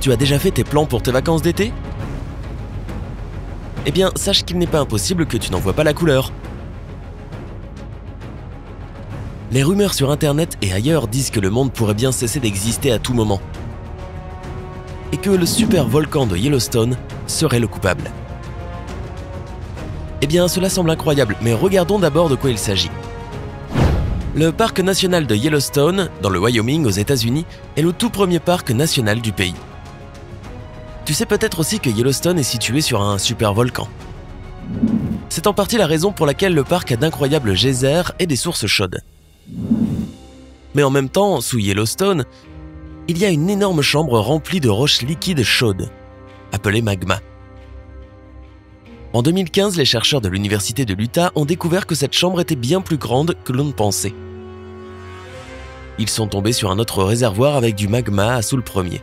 Tu as déjà fait tes plans pour tes vacances d'été? Eh bien, sache qu'il n'est pas impossible que tu n'en vois pas la couleur. Les rumeurs sur Internet et ailleurs disent que le monde pourrait bien cesser d'exister à tout moment. Et que le super volcan de Yellowstone serait le coupable. Eh bien, cela semble incroyable, mais regardons d'abord de quoi il s'agit. Le parc national de Yellowstone, dans le Wyoming aux États-Unis, est le tout premier parc national du pays. Tu sais peut-être aussi que Yellowstone est situé sur un supervolcan. C'est en partie la raison pour laquelle le parc a d'incroyables geysers et des sources chaudes. Mais en même temps, sous Yellowstone, il y a une énorme chambre remplie de roches liquides chaudes, appelée magma. En 2015, les chercheurs de l'université de l'Utah ont découvert que cette chambre était bien plus grande que l'on ne pensait. Ils sont tombés sur un autre réservoir avec du magma sous le premier.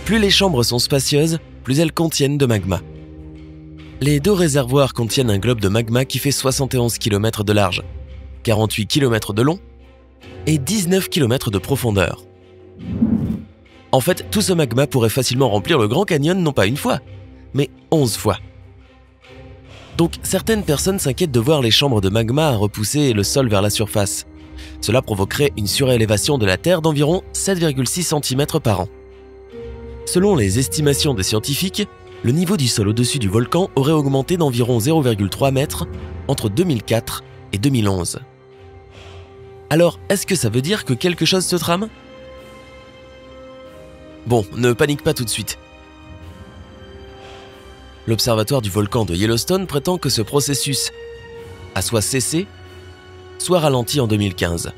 Plus les chambres sont spacieuses, plus elles contiennent de magma. Les deux réservoirs contiennent un globe de magma qui fait 71 km de large, 48 km de long et 19 km de profondeur. En fait, tout ce magma pourrait facilement remplir le Grand Canyon non pas une fois, mais 11 fois. Donc certaines personnes s'inquiètent de voir les chambres de magma repousser le sol vers la surface. Cela provoquerait une surélévation de la Terre d'environ 7,6 cm par an. Selon les estimations des scientifiques, le niveau du sol au-dessus du volcan aurait augmenté d'environ 0,3 mètres entre 2004 et 2011. Alors, est-ce que ça veut dire que quelque chose se trame? Bon, ne panique pas tout de suite. L'observatoire du volcan de Yellowstone prétend que ce processus a soit cessé, soit ralenti en 2015.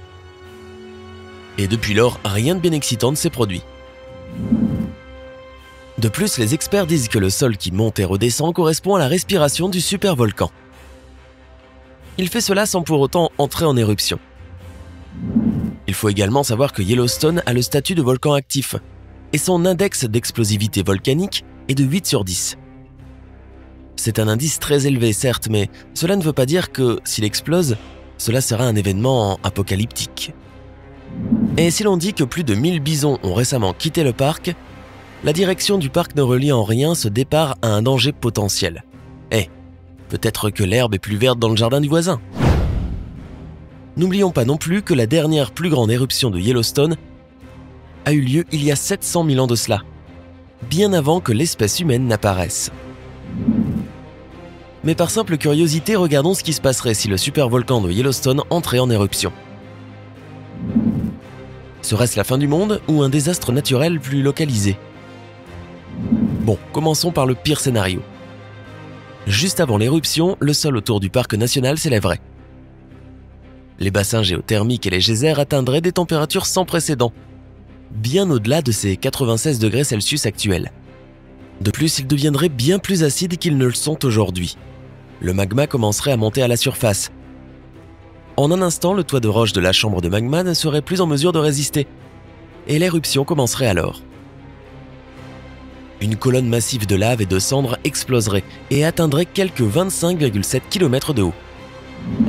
Et depuis lors, rien de bien excitant ne s'est produit. De plus, les experts disent que le sol qui monte et redescend correspond à la respiration du supervolcan. Il fait cela sans pour autant entrer en éruption. Il faut également savoir que Yellowstone a le statut de volcan actif et son index d'explosivité volcanique est de 8 sur 10. C'est un indice très élevé, certes, mais cela ne veut pas dire que, s'il explose, cela sera un événement apocalyptique. Et si l'on dit que plus de 1000 bisons ont récemment quitté le parc, la direction du parc ne relie en rien ce départ à un danger potentiel. Peut-être que l'herbe est plus verte dans le jardin du voisin. N'oublions pas non plus que la dernière plus grande éruption de Yellowstone a eu lieu il y a 700 000 ans de cela, bien avant que l'espèce humaine n'apparaisse. Mais par simple curiosité, regardons ce qui se passerait si le supervolcan de Yellowstone entrait en éruption. Serait-ce la fin du monde ou un désastre naturel plus localisé? Bon, commençons par le pire scénario. Juste avant l'éruption, le sol autour du parc national s'élèverait. Les bassins géothermiques et les geysers atteindraient des températures sans précédent, bien au-delà de ces 96 degrés Celsius actuels. De plus, ils deviendraient bien plus acides qu'ils ne le sont aujourd'hui. Le magma commencerait à monter à la surface. En un instant, le toit de roche de la chambre de magma ne serait plus en mesure de résister, et l'éruption commencerait alors. Une colonne massive de lave et de cendres exploserait et atteindrait quelques 25,7 km de haut.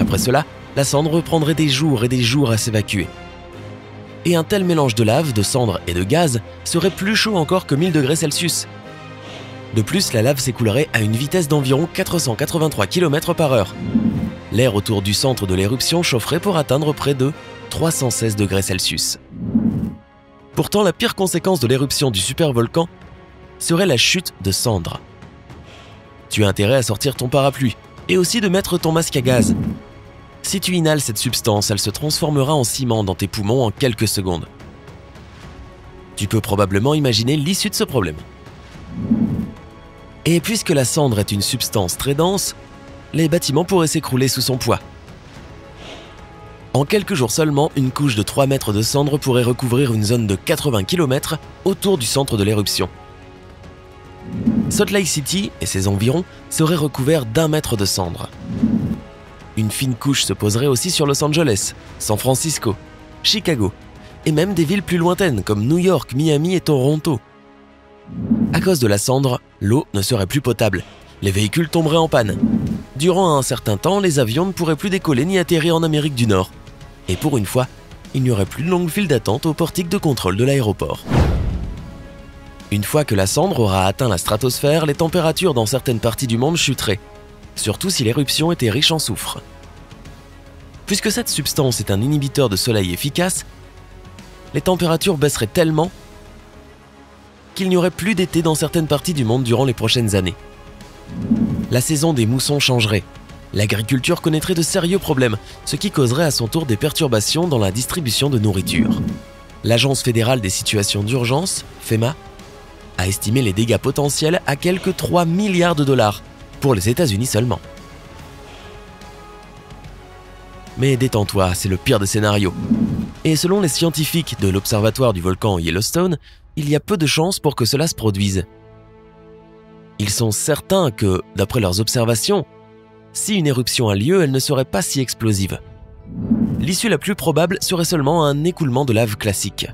Après cela, la cendre reprendrait des jours et des jours à s'évacuer. Et un tel mélange de lave, de cendres et de gaz serait plus chaud encore que 1000 degrés Celsius. De plus, la lave s'écoulerait à une vitesse d'environ 483 km par heure. L'air autour du centre de l'éruption chaufferait pour atteindre près de 316 degrés Celsius. Pourtant, la pire conséquence de l'éruption du supervolcan serait la chute de cendres. Tu as intérêt à sortir ton parapluie et aussi de mettre ton masque à gaz. Si tu inhales cette substance, elle se transformera en ciment dans tes poumons en quelques secondes. Tu peux probablement imaginer l'issue de ce problème. Et puisque la cendre est une substance très dense, les bâtiments pourraient s'écrouler sous son poids. En quelques jours seulement, une couche de 3 mètres de cendre pourrait recouvrir une zone de 80 km autour du centre de l'éruption. Salt Lake City et ses environs seraient recouverts d'1 mètre de cendre. Une fine couche se poserait aussi sur Los Angeles, San Francisco, Chicago et même des villes plus lointaines comme New York, Miami et Toronto. À cause de la cendre, l'eau ne serait plus potable. Les véhicules tomberaient en panne. Durant un certain temps, les avions ne pourraient plus décoller ni atterrir en Amérique du Nord. Et pour une fois, il n'y aurait plus de longue file d'attente au portique de contrôle de l'aéroport. Une fois que la cendre aura atteint la stratosphère, les températures dans certaines parties du monde chuteraient, surtout si l'éruption était riche en soufre. Puisque cette substance est un inhibiteur de soleil efficace, les températures baisseraient tellement qu'il n'y aurait plus d'été dans certaines parties du monde durant les prochaines années. La saison des moussons changerait, l'agriculture connaîtrait de sérieux problèmes, ce qui causerait à son tour des perturbations dans la distribution de nourriture. L'Agence fédérale des situations d'urgence, FEMA, a estimé les dégâts potentiels à quelques 3 milliards de dollars pour les États-Unis seulement. Mais détends-toi, c'est le pire des scénarios. Et selon les scientifiques de l'observatoire du volcan Yellowstone, il y a peu de chances pour que cela se produise. Ils sont certains que, d'après leurs observations, si une éruption a lieu, elle ne serait pas si explosive. L'issue la plus probable serait seulement un écoulement de lave classique.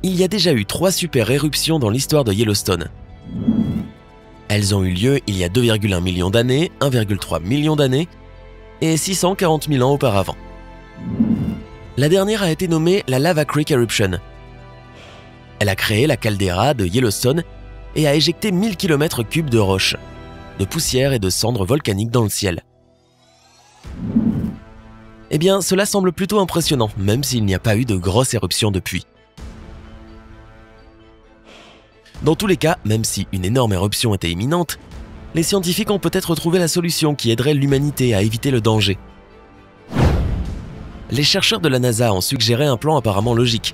Il y a déjà eu 3 super éruptions dans l'histoire de Yellowstone. Elles ont eu lieu il y a 2,1 millions d'années, 1,3 million d'années et 640 000 ans auparavant. La dernière a été nommée la Lava Creek Eruption. Elle a créé la caldeira de Yellowstone et a éjecté 1000 km3 de roches, de poussière et de cendres volcaniques dans le ciel. Eh bien, cela semble plutôt impressionnant, même s'il n'y a pas eu de grosse éruption depuis. Dans tous les cas, même si une énorme éruption était imminente, les scientifiques ont peut-être trouvé la solution qui aiderait l'humanité à éviter le danger. Les chercheurs de la NASA ont suggéré un plan apparemment logique: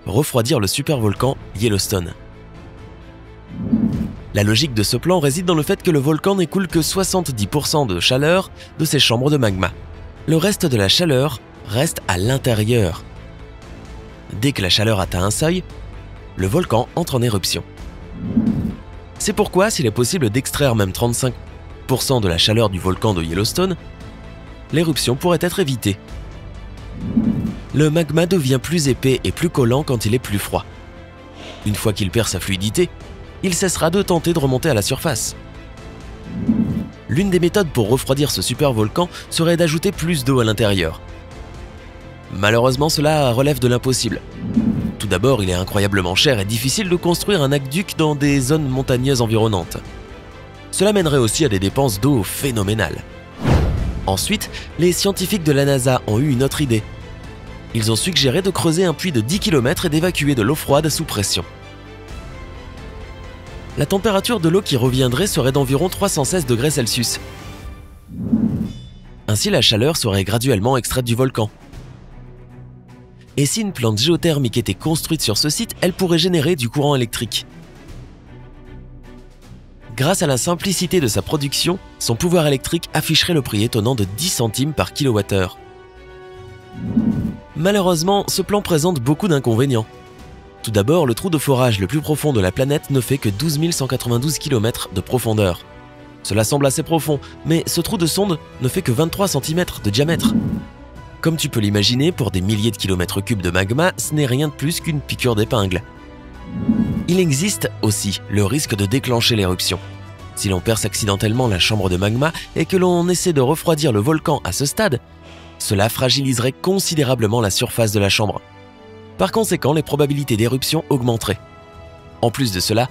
refroidir le supervolcan Yellowstone. La logique de ce plan réside dans le fait que le volcan n'écoule que 70% de chaleur de ses chambres de magma. Le reste de la chaleur reste à l'intérieur. Dès que la chaleur atteint un seuil, le volcan entre en éruption. C'est pourquoi, s'il est possible d'extraire même 35% de la chaleur du volcan de Yellowstone, l'éruption pourrait être évitée. Le magma devient plus épais et plus collant quand il est plus froid. Une fois qu'il perd sa fluidité, il cessera de tenter de remonter à la surface. L'une des méthodes pour refroidir ce supervolcan serait d'ajouter plus d'eau à l'intérieur. Malheureusement, cela relève de l'impossible. Tout d'abord, il est incroyablement cher et difficile de construire un aqueduc dans des zones montagneuses environnantes. Cela mènerait aussi à des dépenses d'eau phénoménales. Ensuite, les scientifiques de la NASA ont eu une autre idée. Ils ont suggéré de creuser un puits de 10 km et d'évacuer de l'eau froide sous pression. La température de l'eau qui reviendrait serait d'environ 316 degrés Celsius. Ainsi, la chaleur serait graduellement extraite du volcan. Et si une plante géothermique était construite sur ce site, elle pourrait générer du courant électrique. Grâce à la simplicité de sa production, son pouvoir électrique afficherait le prix étonnant de 10 centimes par kWh. Malheureusement, ce plan présente beaucoup d'inconvénients. Tout d'abord, le trou de forage le plus profond de la planète ne fait que 12 192 km de profondeur. Cela semble assez profond, mais ce trou de sonde ne fait que 23 cm de diamètre. Comme tu peux l'imaginer, pour des milliers de kilomètres cubes de magma, ce n'est rien de plus qu'une piqûre d'épingle. Il existe aussi le risque de déclencher l'éruption. Si l'on perce accidentellement la chambre de magma et que l'on essaie de refroidir le volcan à ce stade, cela fragiliserait considérablement la surface de la chambre. Par conséquent, les probabilités d'éruption augmenteraient. En plus de cela,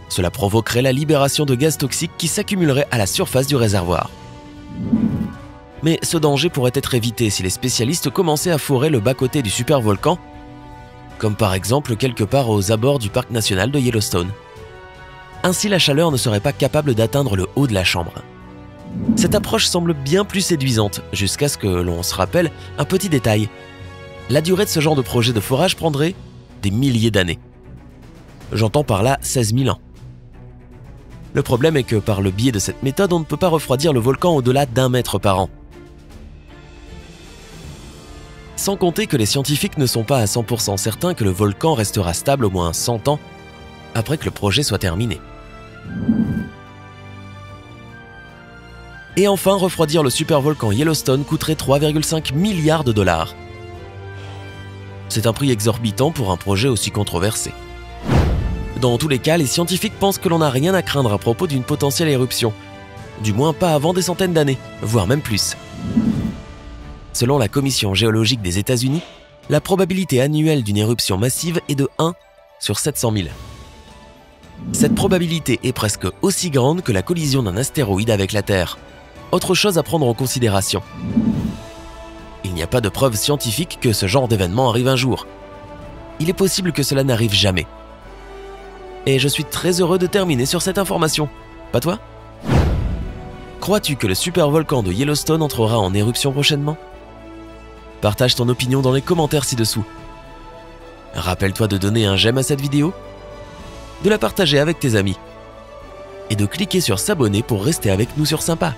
cela provoquerait la libération de gaz toxiques qui s'accumuleraient à la surface du réservoir. Mais ce danger pourrait être évité si les spécialistes commençaient à forer le bas-côté du supervolcan, comme par exemple quelque part aux abords du parc national de Yellowstone. Ainsi, la chaleur ne serait pas capable d'atteindre le haut de la chambre. Cette approche semble bien plus séduisante, jusqu'à ce que l'on se rappelle un petit détail. La durée de ce genre de projet de forage prendrait des milliers d'années. J'entends par là 16 000 ans. Le problème est que par le biais de cette méthode, on ne peut pas refroidir le volcan au-delà d'1 mètre par an. Sans compter que les scientifiques ne sont pas à 100% certains que le volcan restera stable au moins 100 ans après que le projet soit terminé. Et enfin, refroidir le supervolcan Yellowstone coûterait 3,5 milliards de dollars. C'est un prix exorbitant pour un projet aussi controversé. Dans tous les cas, les scientifiques pensent que l'on n'a rien à craindre à propos d'une potentielle éruption. Du moins pas avant des centaines d'années, voire même plus. Selon la Commission géologique des États-Unis, la probabilité annuelle d'une éruption massive est de 1 sur 700 000. Cette probabilité est presque aussi grande que la collision d'un astéroïde avec la Terre. Autre chose à prendre en considération. Il n'y a pas de preuve scientifique que ce genre d'événement arrive un jour. Il est possible que cela n'arrive jamais. Et je suis très heureux de terminer sur cette information. Pas toi? Crois-tu que le supervolcan de Yellowstone entrera en éruption prochainement? Partage ton opinion dans les commentaires ci-dessous. Rappelle-toi de donner un j'aime à cette vidéo, de la partager avec tes amis et de cliquer sur s'abonner pour rester avec nous sur Sympa.